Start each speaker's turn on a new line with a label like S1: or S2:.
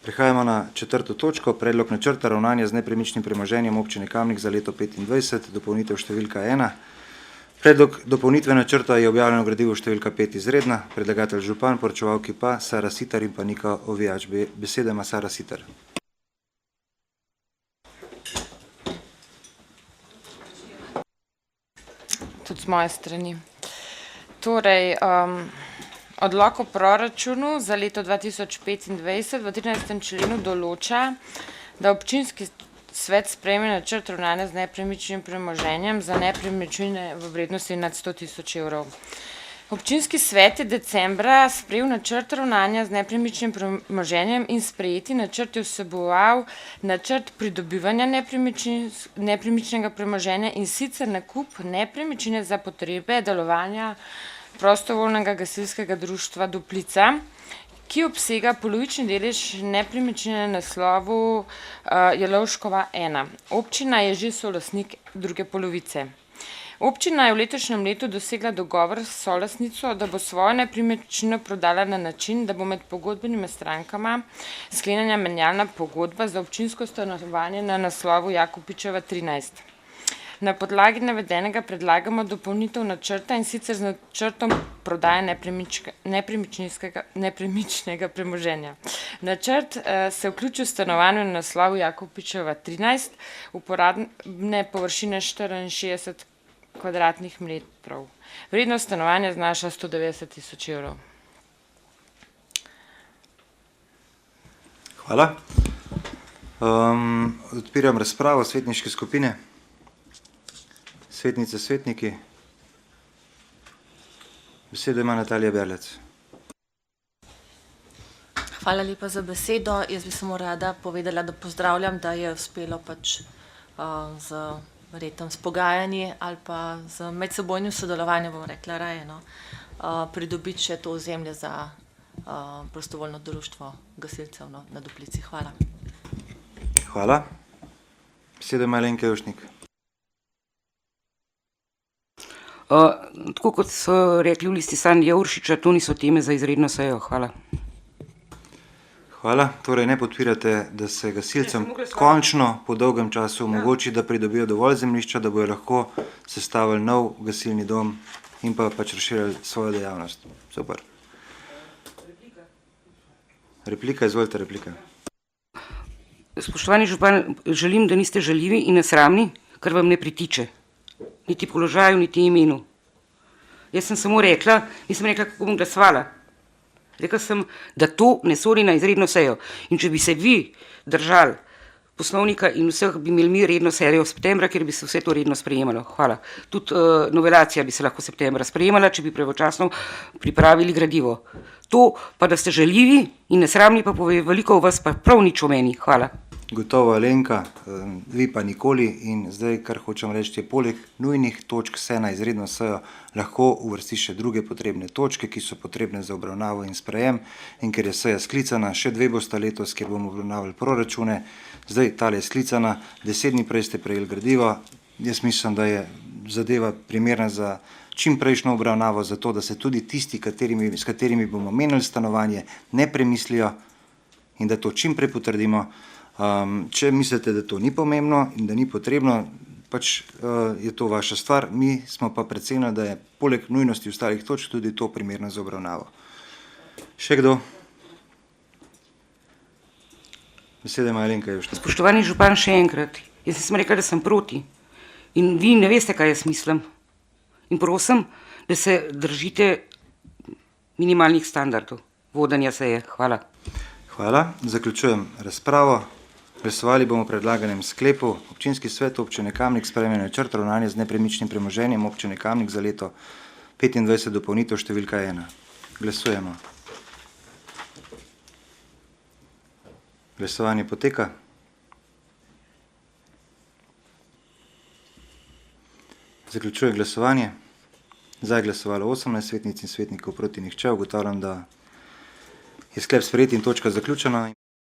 S1: Prehajamo na četrto točko, predlog načrta ravnanja z nepremičnim premoženjem občine Kamnik za leto 2025, dopolnitev številka 1. Predlog dopolnitve načrta je objavljeno v gradivu številka 5 izredna, predlagatelj župan, poročevalki pa Sara Siter in pa Nika Ovijač. Beseda ima Sara Siter.
S2: Tudi z moje strani. Torej, odlok o proračunu za leto 2025 v 13. členu določa, da občinski svet sprejme načrt ravnanja z nepremičnim premoženjem za nepremičnine v vrednosti nad 100 000 evrov. Občinski svet je decembra sprejel načrt ravnanja z nepremičnim premoženjem in sprejeti načrt je vseboval načrt pridobivanja nepremičnega premoženja in sicer nakup nepremičnine za potrebe delovanja prostovoljnega gasilskega društva Duplica, ki obsega polovični delež nepremičnine na naslovu Jelovškova 1. Občina je že solastnik druge polovice. Občina je v letošnjem letu dosegla dogovor s solastnico, da bo svojo nepremičnino prodala na način, da bo med pogodbenimi strankama sklenjena menjalna pogodba za občinsko stanovanje na naslovu Jakopičeva 13. Na podlagi navedenega predlagamo dopolnitev načrta in sicer z načrtom prodaje nepremičnega premoženja. Načrt se vključi v stanovanje na naslovu Jakopičeva 13, uporabne površine 64 kvadratnih metrov. Vrednost stanovanja znaša 190 000 evrov.
S1: Hvala. Odpiram razpravo svetniške skupine. Svetnice, svetniki. Besedo ima Natalija Berlec.
S3: Hvala lepa za besedo. Jaz bi samo rada povedala, da pozdravljam, da je uspelo pač z verjetno s pogajanji ali pa z medsebojnim sodelovanjem, bom rekla raje, pridobiti še to ozemlje za prostovoljno društvo gasilcev na Duplici. Hvala.
S1: Hvala. Besedo ima Alenka Jušnik.
S4: Tako kot so rekli v listi Sandija Uršiča, to niso teme za izredno sejo. Hvala.
S1: Hvala. Torej ne podpirate, da se gasilcem končno po dolgem času omogoči, da pridobijo dovolj zemljišča, da bojo lahko sestavili nov gasilni dom in pa pač razširili svojo dejavnost. Super. Replika, izvolite replika.
S4: Spoštovani župan, želim, da niste žaljivi in nesramni, kar vam ne pritiče. Niti položaju, niti imenu. Jaz sem samo rekla, nisem rekla, kako bom glasovala. Rekla sem, da to ne sodi na izredno sejo. In če bi se vi držali poslovnika in vseh, bi imeli mi redno sejo v septembra, ker bi se vse to redno sprejemalo. Hvala. Tudi novelacija bi se lahko v septembra sprejemala, če bi pravočasno pripravili gradivo. To pa, da ste žaljivi in nesramni, pa pove veliko o vas, pa prav nič o meni. Hvala.
S1: Gotovo Alenka, vi pa nikoli in zdaj, kar hočem reči, je poleg nujnih točk se na izredno sejo lahko uvrsti še druge potrebne točke, ki so potrebne za obravnavo in sprejem, in ker je seja sklicana, še 2 bosta letos, kjer bomo obravnavali proračune, zdaj tale je sklicana, 10 dni prej ste prejeli gradivo, jaz mislim, da je zadeva primerna za čim prejšnjo obravnavo, zato da se tudi tisti, s katerimi bomo menili stanovanje, ne premislijo in da to čim prej potrdimo. Če mislite, da to ni pomembno in da ni potrebno, pač je to vaša stvar, mi smo pa precenili, da je poleg nujnosti ostalih točk tudi to primerno za obravnavo. Še kdo? Beseda ima Alenka Jušnik.
S4: Spoštovani župan, še enkrat, jaz sem rekla, da sem proti in vi ne veste, kaj jaz mislim. In prosim, da se držite minimalnih standardov vodenja seje. Hvala.
S1: Hvala. Zaključujem razpravo. Glasovali bomo o predlaganem sklepu. Občinski svet občine Kamnik sprejme načrt ravnanja z nepremičnim premoženjem občine Kamnik za leto 2025, dopolnitev številka 1. Glasujemo. Glasovanje poteka. Zaključujem glasovanje. Za je glasovalo 18 svetnic in svetnikov, proti nihče. Ugotavljam, da je sklep sprejet in točka zaključena.